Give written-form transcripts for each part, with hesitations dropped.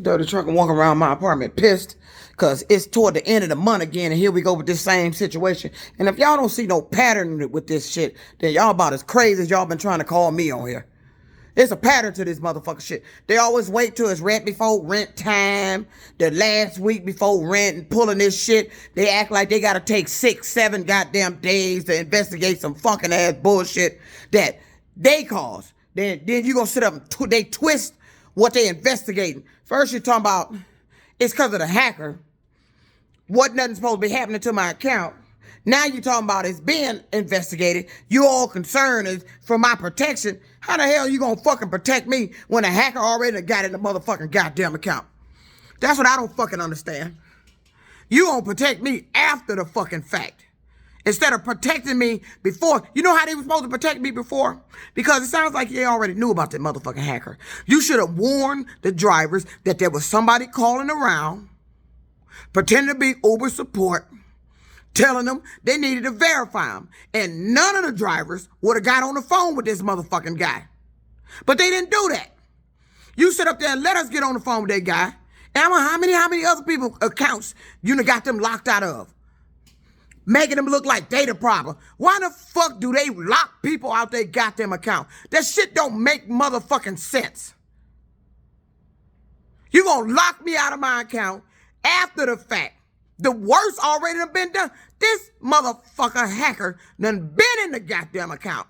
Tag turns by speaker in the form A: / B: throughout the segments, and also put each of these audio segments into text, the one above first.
A: Dirty truck and walk around my apartment pissed because it's toward the end of the month again, and here we go with this same situation. And if y'all don't see no pattern with this shit, then y'all about as crazy as y'all been trying to call me on here. It's a pattern to this motherfucker shit. They always wait till it's rent before rent time, the last week before rent, and pulling this shit. They act like they gotta take 6, 7 goddamn days to investigate some fucking ass bullshit that they caused. Then you gonna sit up and they twist what they investigating. First you're talking about it's because of the hacker. Wasn't nothing supposed to be happening to my account. Now you're talking about it's being investigated. You all concerned is for my protection. How the hell you gonna fucking protect me when a hacker already got in the motherfucking goddamn account? That's what I don't fucking understand. You gonna protect me after the fucking fact. Instead of protecting me before. You know how they were supposed to protect me before? Because it sounds like they already knew about that motherfucking hacker. You should have warned the drivers that there was somebody calling around, pretending to be Uber support, telling them they needed to verify them. And none of the drivers would have got on the phone with this motherfucking guy. But they didn't do that. You sit up there and let us get on the phone with that guy. And how many other people accounts you done got them locked out of? Making them look like they the problem. Why the fuck do they lock people out their goddamn account? That shit don't make motherfucking sense. You gonna lock me out of my account after the fact. The worst already done been done. This motherfucker hacker done been in the goddamn account.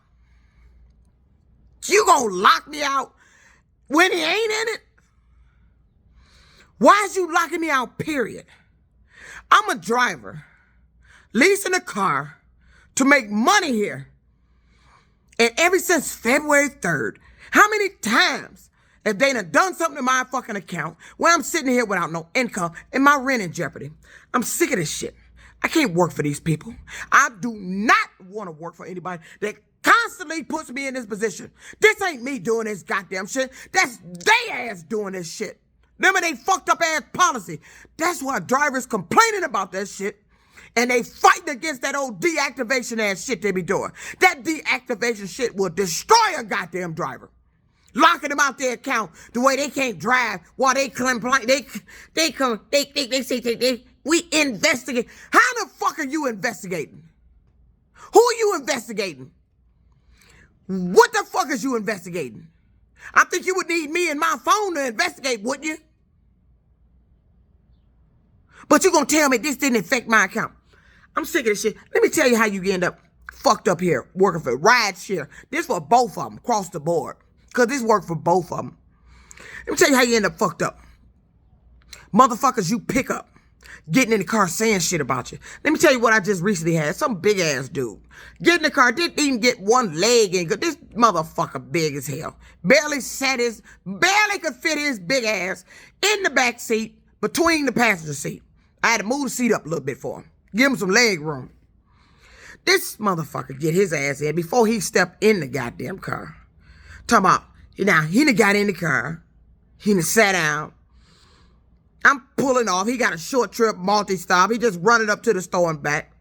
A: You gonna lock me out when he ain't in it? Why is you locking me out, period? I'm a driver, leasing a car to make money here. And ever since February 3rd, how many times have they done something to my fucking account where I'm sitting here without no income and my rent in jeopardy? I'm sick of this shit. I can't work for these people. I do not want to work for anybody that constantly puts me in this position. This ain't me doing this goddamn shit. That's they ass doing this shit. Remember they fucked up ass policy. That's why drivers complaining about that shit. And they fighting against that old deactivation ass shit they be doing. That deactivation shit will destroy a goddamn driver. Locking them out their account the way they can't drive while they complain. They say we investigate. How the fuck are you investigating? Who are you investigating? What the fuck is you investigating? I think you would need me and my phone to investigate, wouldn't you? But you gonna tell me this didn't affect my account. I'm sick of this shit. Let me tell you how you end up fucked up here working for rideshare. This for both of them across the board. Because this worked for both of them. Let me tell you how you end up fucked up. Motherfuckers you pick up, getting in the car saying shit about you. Let me tell you what I just recently had. Some big ass dude. Get in the car, didn't even get one leg in. This motherfucker big as hell. Barely could fit his big ass in the back seat between the passenger seat. I had to move the seat up a little bit for him. Give him some leg room. This motherfucker get his ass in before he stepped in the goddamn car. Talking about, now, he done got in the car. He done sat down. I'm pulling off. He got a short trip, multi-stop. He just running up to the store and back.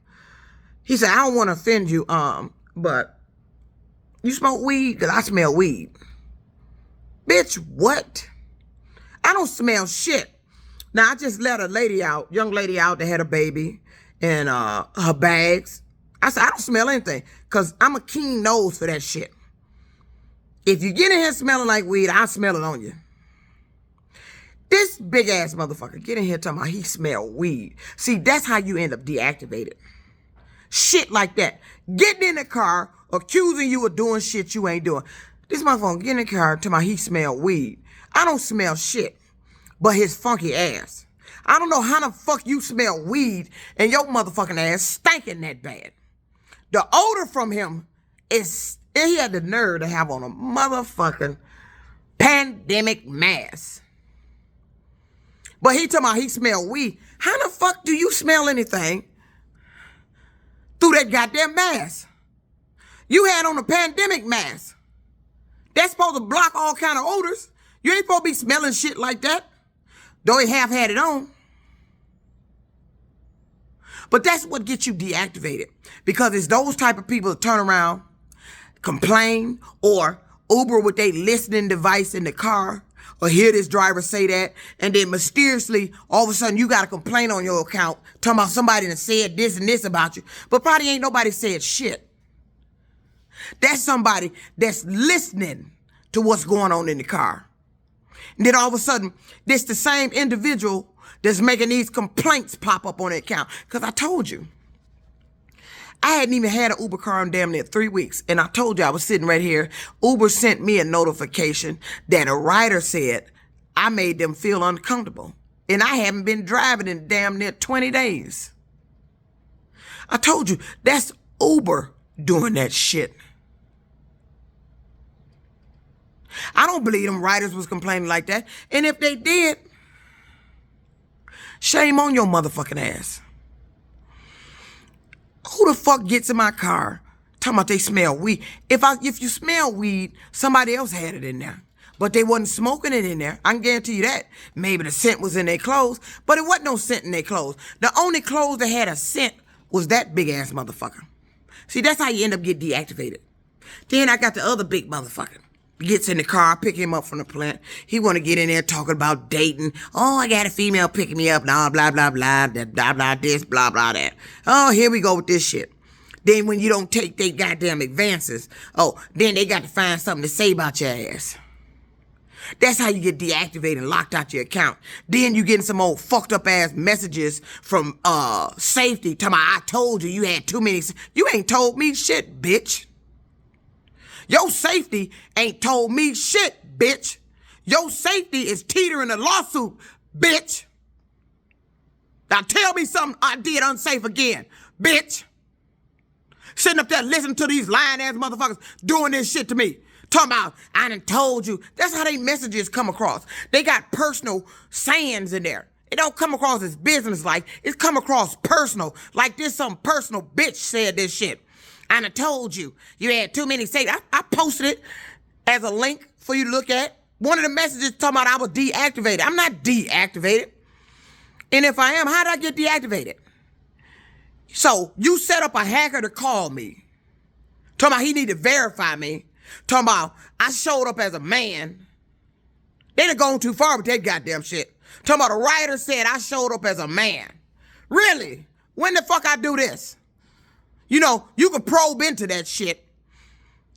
A: He said, I don't want to offend you, but you smoke weed? Because I smell weed. Bitch, what? I don't smell shit. Now, I just let a lady out, young lady out that had a baby and her bags. I said, I don't smell anything because I'm a keen nose for that shit. If you get in here smelling like weed, I'll smell it on you. This big ass motherfucker get in here talking about he smell weed. See, that's how you end up deactivated. Shit like that. Getting in the car, accusing you of doing shit you ain't doing. This motherfucker get in the car talking about he smell weed. I don't smell shit but his funky ass. I don't know how the fuck you smell weed and your motherfucking ass stinking that bad. The odor from him is, and he had the nerve to have on a motherfucking pandemic mask. But he talking about he smell weed. How the fuck do you smell anything through that goddamn mask? You had on a pandemic mask. That's supposed to block all kind of odors. You ain't supposed to be smelling shit like that. Though he half had it on. But that's what gets you deactivated. Because it's those type of people that turn around, complain, or Uber with their listening device in the car, or hear this driver say that, and then mysteriously, all of a sudden, you got a complaint on your account talking about somebody that said this and this about you, but probably ain't nobody said shit. That's somebody that's listening to what's going on in the car. And then all of a sudden, this the same individual that's making these complaints pop up on the account. Because I told you, I hadn't even had an Uber car in damn near 3 weeks. And I told you I was sitting right here. Uber sent me a notification that a rider said I made them feel uncomfortable. And I haven't been driving in damn near 20 days. I told you, that's Uber doing that shit. I don't believe them riders was complaining like that. And if they did, shame on your motherfucking ass. Who the fuck gets in my car talking about they smell weed? If you smell weed, somebody else had it in there. But they wasn't smoking it in there. I can guarantee you that. Maybe the scent was in their clothes, but it wasn't no scent in their clothes. The only clothes that had a scent was that big ass motherfucker. See, that's how you end up getting deactivated. Then I got the other big motherfucker. Gets in the car, pick him up from the plant. He want to get in there talking about dating. Oh, I got a female picking me up now, blah, blah, blah, blah, blah, this, blah, blah, that. Oh, here we go with this shit. Then when you don't take their goddamn advances, oh, then they got to find something to say about your ass. That's how you get deactivated and locked out your account. Then you getting some old fucked up ass messages from safety talking about, I told you had too many. You ain't told me shit, bitch. Your safety ain't told me shit, bitch. Your safety is teetering a lawsuit, bitch. Now tell me something I did unsafe again, bitch. Sitting up there listening to these lying ass motherfuckers doing this shit to me. Talking about, I done told you. That's how they messages come across. They got personal sayings in there. It don't come across as business-like. It's come across personal. Like this some personal bitch said this shit. I done told you had too many say. I posted it as a link for you to look at. One of the messages talking about I was deactivated. I'm not deactivated. And if I am, how did I get deactivated? So you set up a hacker to call me. Talking about he need to verify me. Talking about I showed up as a man. They done gone too far with that goddamn shit. Talking about a writer said I showed up as a man. Really? When the fuck I do this? You know, you can probe into that shit.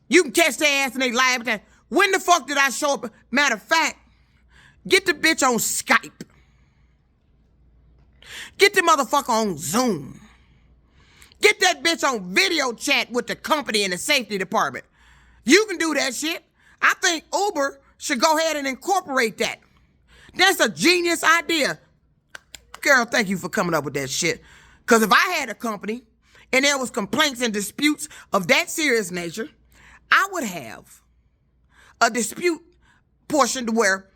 A: You can catch their ass and they lie. When the fuck did I show up? Matter of fact, get the bitch on Skype. Get the motherfucker on Zoom. Get that bitch on video chat with the company and the safety department. You can do that shit. I think Uber should go ahead and incorporate that. That's a genius idea. Girl, thank you for coming up with that shit. Because if I had a company and there was complaints and disputes of that serious nature, I would have a dispute portion to where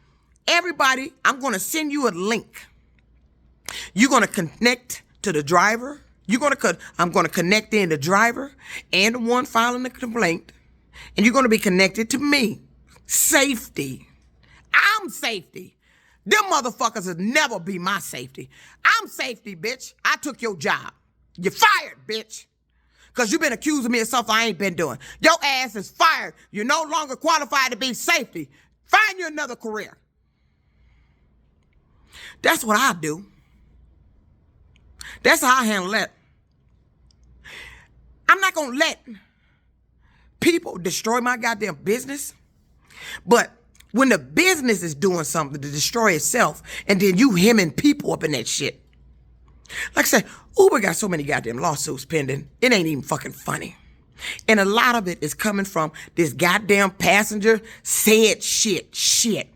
A: everybody, I'm going to send you a link. You're going to connect to the driver. I'm going to connect in the driver and the one filing the complaint. And you're going to be connected to me. Safety. I'm safety. Them motherfuckers will never be my safety. I'm safety, bitch. I took your job. You're fired, bitch. Because you've been accusing me of something I ain't been doing. Your ass is fired. You're no longer qualified to be safety. Find you another career. That's what I do. That's how I handle that. I'm not going to let people destroy my goddamn business. But when the business is doing something to destroy itself, and then you hemming people up in that shit. Like I said, Uber got so many goddamn lawsuits pending, it ain't even fucking funny. And a lot of it is coming from this goddamn passenger said shit.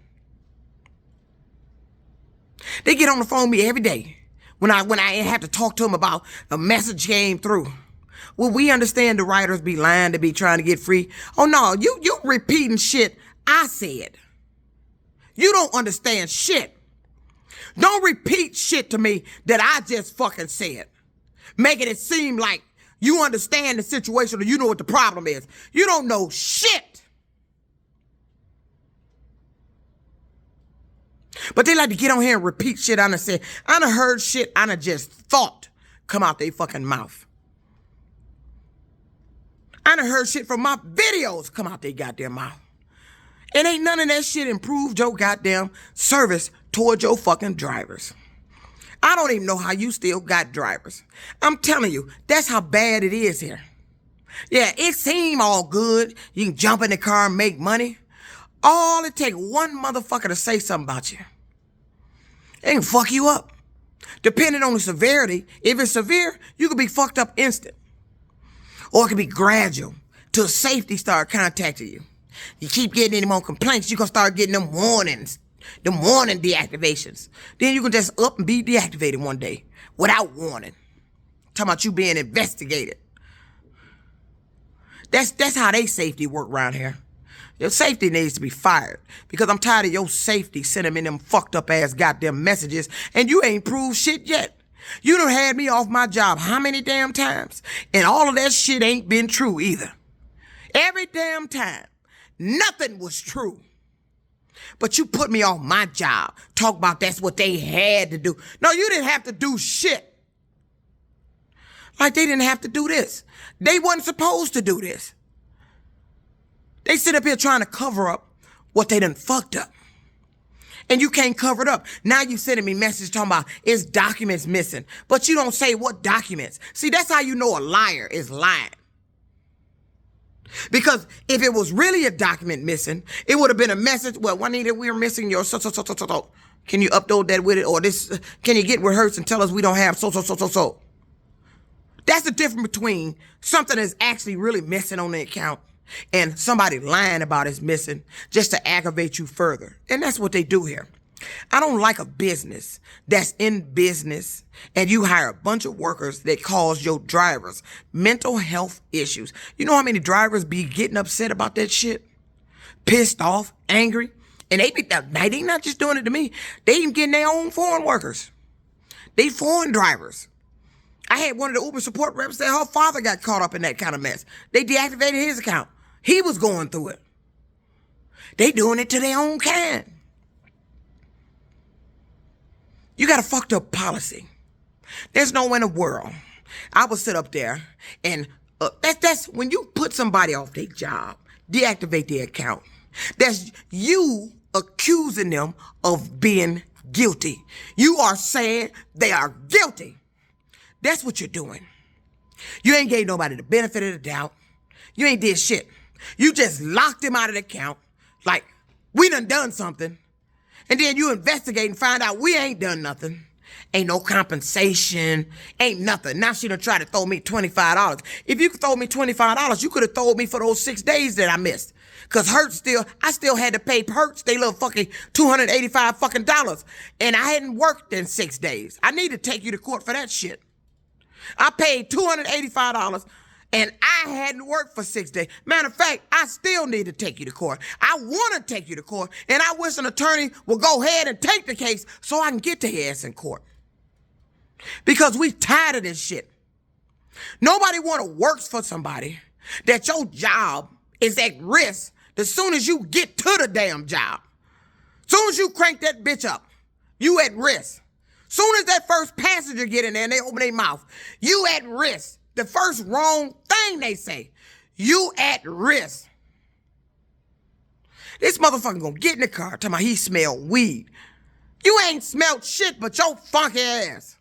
A: They get on the phone with me every day when I have to talk to them about a message came through. Well, we understand the writers be lying to be trying to get free. Oh no, you repeating shit I said. You don't understand shit. Don't repeat shit to me that I just fucking said. Making it seem like you understand the situation or you know what the problem is. You don't know shit. But they like to get on here and repeat shit I done said. I done heard shit I done just thought come out their fucking mouth. I done heard shit from my videos come out their goddamn mouth. And ain't none of that shit improved your goddamn service towards your fucking drivers. I don't even know how you still got drivers. I'm telling you, that's how bad it is here. Yeah, it seem all good. You can jump in the car and make money. All it take one motherfucker to say something about you. They can fuck you up. Depending on the severity, if it's severe, you could be fucked up instant. Or it could be gradual till safety start contacting you. You keep getting any more complaints, you gonna start getting them warnings, them warning deactivations. Then you can just up and be deactivated one day without warning. Talking about you being investigated. That's how they safety work around here. Your safety needs to be fired because I'm tired of your safety sending me them fucked up ass goddamn messages and you ain't proved shit yet. You done had me off my job how many damn times? And all of that shit ain't been true either. Every damn time. Nothing was true. But you put me off my job. Talk about that's what they had to do. No, you didn't have to do shit. Like they didn't have to do this. They wasn't supposed to do this. They sit up here trying to cover up what they done fucked up. And you can't cover it up. Now you sending me messages talking about it's documents missing. But you don't say what documents. See, that's how you know a liar is lying. Because if it was really a document missing, it would have been a message. Well, Juanita, we're missing your so. Can you upload that with it? Or this, can you get with Hertz and tell us we don't have so. That's the difference between something that's actually really missing on the account and somebody lying about it's missing just to aggravate you further. And that's what they do here. I don't like a business that's in business and you hire a bunch of workers that cause your drivers mental health issues. You know how many drivers be getting upset about that shit? Pissed off, angry. And they not just doing it to me. They even getting their own foreign workers. They foreign drivers. I had one of the Uber support reps say her father got caught up in that kind of mess. They deactivated his account. He was going through it. They doing it to their own kind. You got a fucked up policy. There's no way in the world I would sit up there and that's when you put somebody off their job, deactivate their account. That's you accusing them of being guilty. You are saying they are guilty. That's what you're doing. You ain't gave nobody the benefit of the doubt. You ain't did shit. You just locked him out of the account like we done something. And then you investigate and find out we ain't done nothing. Ain't no compensation. Ain't nothing. Now she done try to throw me $25. If you could throw me $25, you could have thrown me for those 6 days that I missed. Cause I still had to pay Hertz they little fucking $285 fucking dollars. And I hadn't worked in 6 days. I need to take you to court for that shit. I paid $285 and I hadn't worked for 6 days. Matter of fact, I still need to take you to court. I want to take you to court, and I wish an attorney would go ahead and take the case so I can get the ass in court. Because we tired of this shit. Nobody want to work for somebody that your job is at risk as soon as you get to the damn job. Soon as you crank that bitch up, you at risk. Soon as that first passenger get in there and they open their mouth, you at risk. The first wrong thing they say, you at risk. This motherfucker gonna get in the car talking about he smell weed. You ain't smelled shit but your funky ass.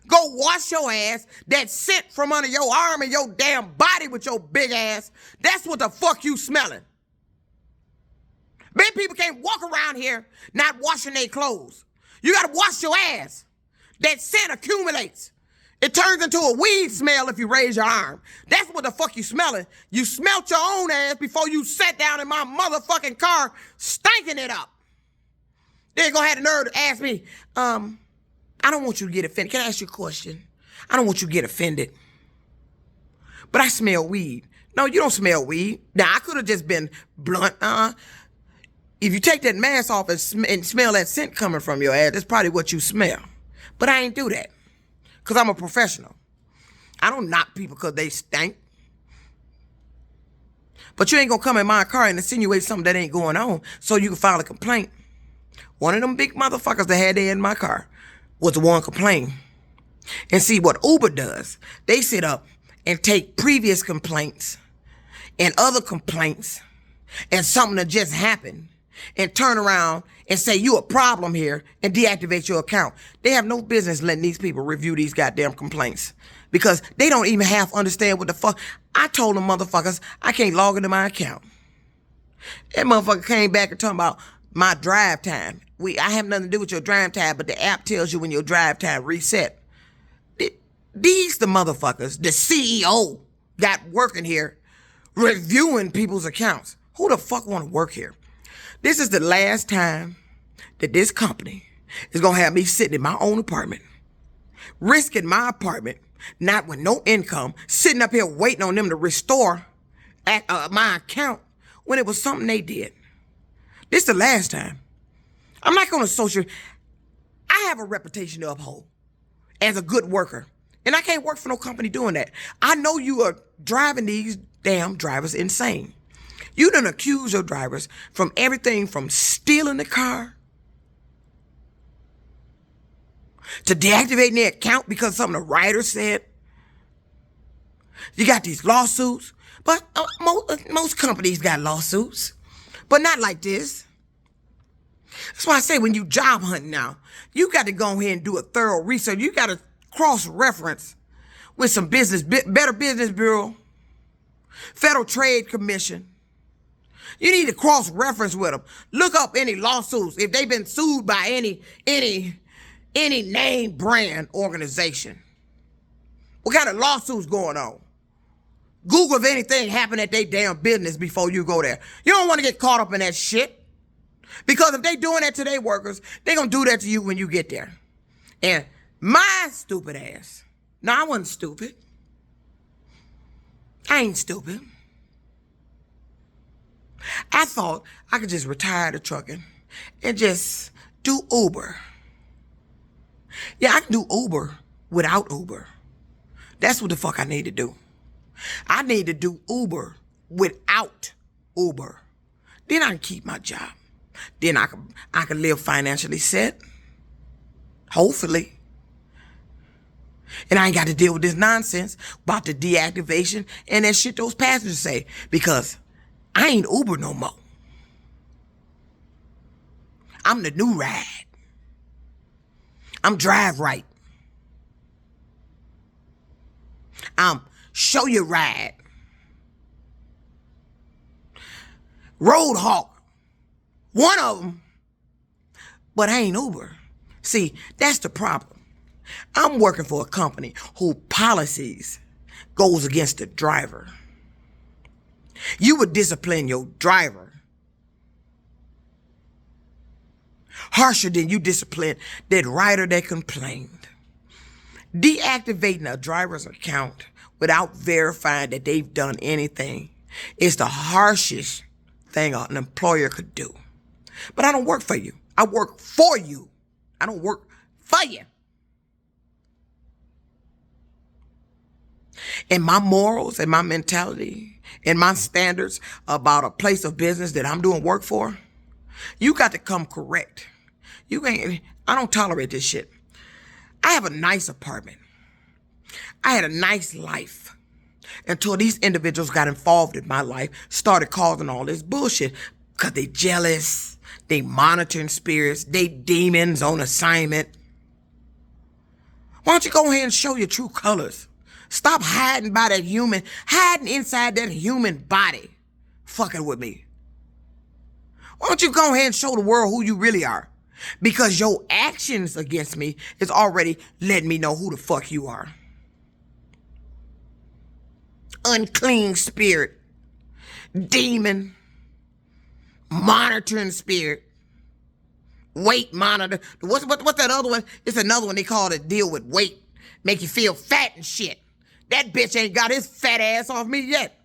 A: Go wash your ass. That scent from under your arm and your damn body with your big ass. That's what the fuck you smelling. Big people can't walk around here not washing their clothes. You gotta wash your ass. That scent accumulates. It turns into a weed smell if you raise your arm. That's what the fuck you smelling. You smelt your own ass before you sat down in my motherfucking car stinking it up. Then gonna have the nerve to ask me, I don't want you to get offended. Can I ask you a question? I don't want you to get offended. But I smell weed. No, you don't smell weed. Now, I could have just been blunt. If you take that mask off and smell that scent coming from your ass, that's probably what you smell. But I ain't do that. Because I'm a professional. I don't knock people because they stink. But you ain't going to come in my car and insinuate something that ain't going on so you can file a complaint. One of them big motherfuckers that had they in my car was the one complaining. And see what Uber does. They sit up and take previous complaints and other complaints and something that just happened and turn around and say you a problem here and deactivate your account. They have no business letting these people review these goddamn complaints because they don't even half understand what the fuck. I told them motherfuckers I can't log into my account. That motherfucker came back and talking about my drive time. I have nothing to do with your drive time, but the app tells you when your drive time reset. These the motherfuckers the CEO got working here reviewing people's accounts. Who the fuck want to work here? This is the last time that this company is going to have me sitting in my own apartment, risking my apartment, not with no income, sitting up here waiting on them to restore my account when it was something they did. This is the last time. I'm not going to I have a reputation to uphold as a good worker. And I can't work for no company doing that. I know you are driving these damn drivers insane. You done accuse your drivers from everything from stealing the car to deactivating their account because something the rider said. You got these lawsuits, but most companies got lawsuits, but not like this. That's why I say when you job hunting now, you got to go ahead and do a thorough research. You got to cross-reference with some Better Business Bureau, Federal Trade Commission. You need to cross-reference with them. Look up any lawsuits if they've been sued by any name brand organization. What kind of lawsuits going on? Google if anything happened at their damn business before you go there. You don't want to get caught up in that shit. Because if they doing that to their workers, they gonna do that to you when you get there. And my stupid ass. No, I wasn't stupid. I ain't stupid. I thought I could just retire to trucking and just do Uber. Yeah, I can do Uber without Uber. That's what the fuck I need to do. I need to do Uber without Uber. Then I can keep my job. Then I can live financially set. Hopefully. And I ain't got to deal with this nonsense about the deactivation and that shit those passengers say. Because I ain't Uber no more. I'm the new ride. I'm drive right. I'm show you ride. Road Hawk. One of them. But I ain't Uber. See, that's the problem. I'm working for a company whose policies goes against the driver. You would discipline your driver harsher than you discipline that rider that complained. Deactivating a driver's account without verifying that they've done anything is the harshest thing an employer could do. But I don't work for you. I work for you. I don't work for you. And my morals and my mentality and my standards about a place of business that I'm doing work for, you got to come correct. I don't tolerate this shit. I have a nice apartment. I had a nice life until these individuals got involved in my life, started causing all this bullshit because they jealous. They monitoring spirits. They demons on assignment. Why don't you go ahead and show your true colors? Stop hiding hiding inside that human body, fucking with me. Why don't you go ahead and show the world who you really are? Because your actions against me is already letting me know who the fuck you are. Unclean spirit. Demon. Monitoring spirit. Weight monitor. What's that other one? It's another one they call it deal with weight. Make you feel fat and shit. That bitch ain't got his fat ass off me yet.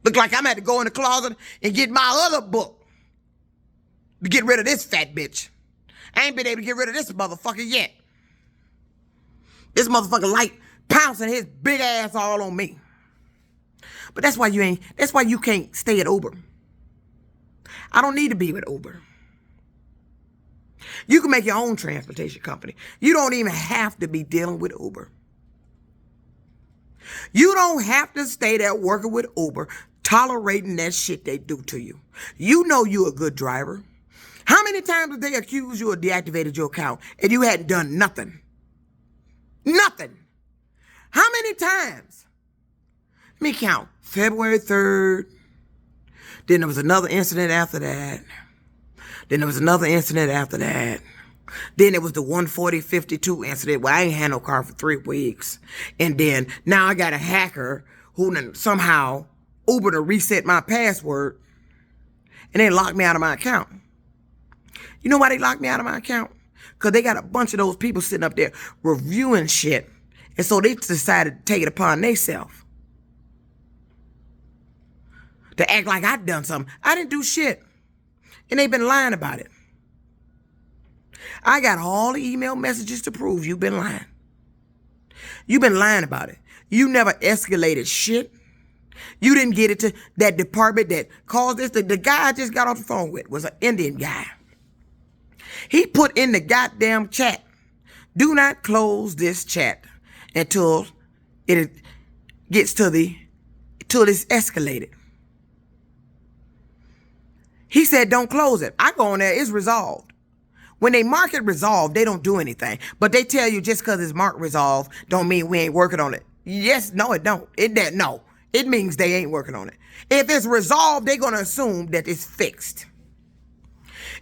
A: Look like I'm had to go in the closet and get my other book to get rid of this fat bitch. I ain't been able to get rid of this motherfucker yet. This motherfucker like pouncing his big ass all on me. But that's why you can't stay at Uber. I don't need to be with Uber. You can make your own transportation company. You don't even have to be dealing with Uber. You don't have to stay there working with Uber tolerating that shit they do to you. You know you a good driver. How many times did they accuse you of deactivated your account and you hadn't done nothing? Nothing. How many times? Let me count. February 3rd. Then there was another incident after that. Then there was another incident after that. Then it was the 14052 incident where I ain't had no car for 3 weeks. And then now I got a hacker who somehow Uber to reset my password and then locked me out of my account. You know why they locked me out of my account? Because they got a bunch of those people sitting up there reviewing shit. And so they decided to take it upon themselves to act like I'd done something. I didn't do shit. And they've been lying about it. I got all the email messages to prove you've been lying. You've been lying about it. You never escalated shit. You didn't get it to that department that caused this. The guy I just got off the phone with was an Indian guy. He put in the goddamn chat, do not close this chat until it gets till it's escalated. He said, don't close it. I go on there, it's resolved. When they mark it resolved, they don't do anything. But they tell you just because it's marked resolved don't mean we ain't working on it. Yes, no, it don't. No, it means they ain't working on it. If it's resolved, they're going to assume that it's fixed.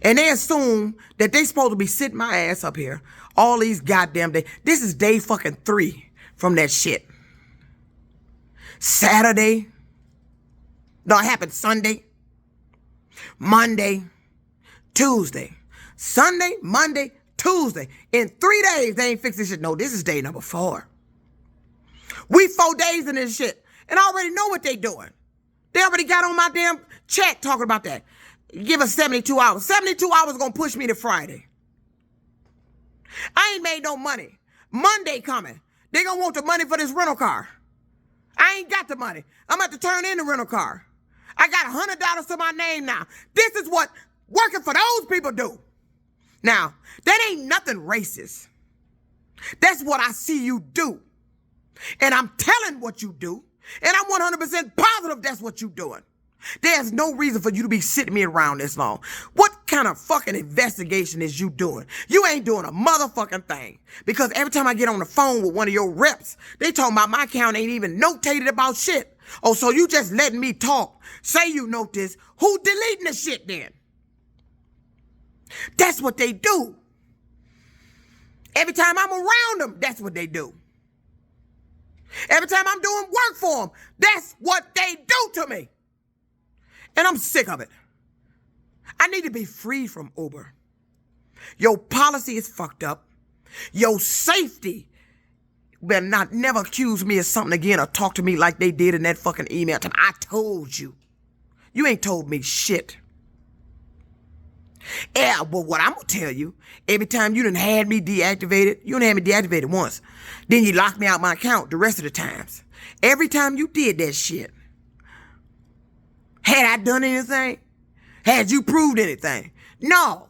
A: And they assume that they supposed to be sitting my ass up here all these goddamn days. This is day fucking 3 from that shit. Saturday. No, it happened Sunday. Monday. Tuesday. Sunday, Monday, Tuesday. In 3 days, they ain't fixed this shit. No, this is day number 4. We 4 days in this shit. And I already know what they doing. They already got on my damn chat talking about that. Give us 72 hours. 72 hours gonna push me to Friday. I ain't made no money. Monday coming. They gonna want the money for this rental car. I ain't got the money. I'm about to turn in the rental car. I got $100 to my name now. This is what working for those people do. Now, that ain't nothing racist. That's what I see you do. And I'm telling what you do. And I'm 100% positive that's what you doing. There's no reason for you to be sitting me around this long. What kind of fucking investigation is you doing? You ain't doing a motherfucking thing. Because every time I get on the phone with one of your reps, they talking about my account ain't even notated about shit. Oh, so you just letting me talk. Say you note this. Who deleting the shit then? That's what they do. Every time I'm around them, that's what they do. Every time I'm doing work for them, that's what they do to me. And I'm sick of it. I need to be free from Uber. Your policy is fucked up. Your safety better not never accuse me of something again or talk to me like they did in that fucking email. I told you. You ain't told me shit. Yeah, but what I'm going to tell you, every time you done had me deactivated, you done had me deactivated once. Then you locked me out my account the rest of the times. Every time you did that shit, had I done anything? Had you proved anything? No.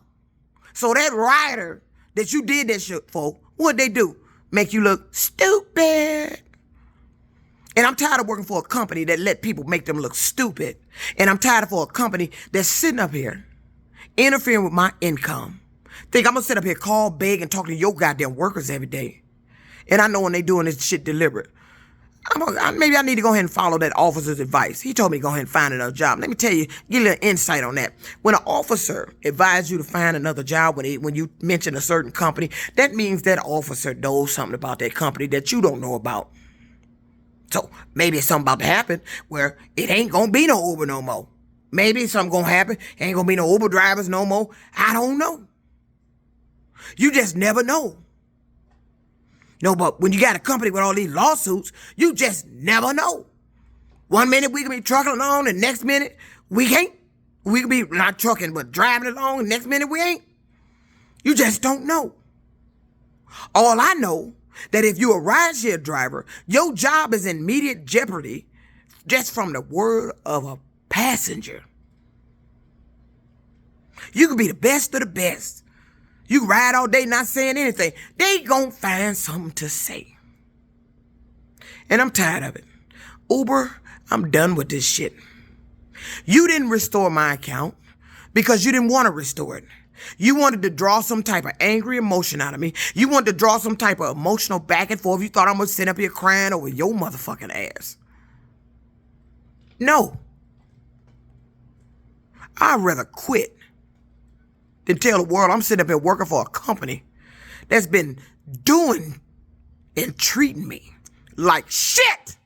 A: So that rider that you did that shit for, what'd they do? Make you look stupid. And I'm tired of working for a company that let people make them look stupid. And I'm tired of for a company that's sitting up here interfering with my income. Think I'm gonna sit up here, call, beg, and talk to your goddamn workers every day. And I know when they doing this shit deliberate. Maybe I need to go ahead and follow that officer's advice. He told me to go ahead and find another job. Let me tell you, give you a little insight on that. When an officer advises you to find another job when you mention a certain company, that means that officer knows something about that company that you don't know about. So maybe it's something about to happen where it ain't gonna be no Uber no more. Maybe something gonna happen. Ain't gonna be no Uber drivers no more. I don't know. You just never know. No, but when you got a company with all these lawsuits, you just never know. 1 minute we can be trucking along, the next minute we can't. We can be not trucking, but driving along, the next minute we ain't. You just don't know. All I know, that if you're a rideshare driver, your job is in immediate jeopardy just from the word of a passenger. You could be the best of the best. You ride all day not saying anything. They gonna find something to say. And I'm tired of it. Uber, I'm done with this shit. You didn't restore my account because you didn't want to restore it. You wanted to draw some type of angry emotion out of me. You wanted to draw some type of emotional back and forth. You thought I'm going to sit up here crying over your motherfucking ass. No. I'd rather quit than tell the world I'm sitting up here working for a company that's been doing and treating me like shit.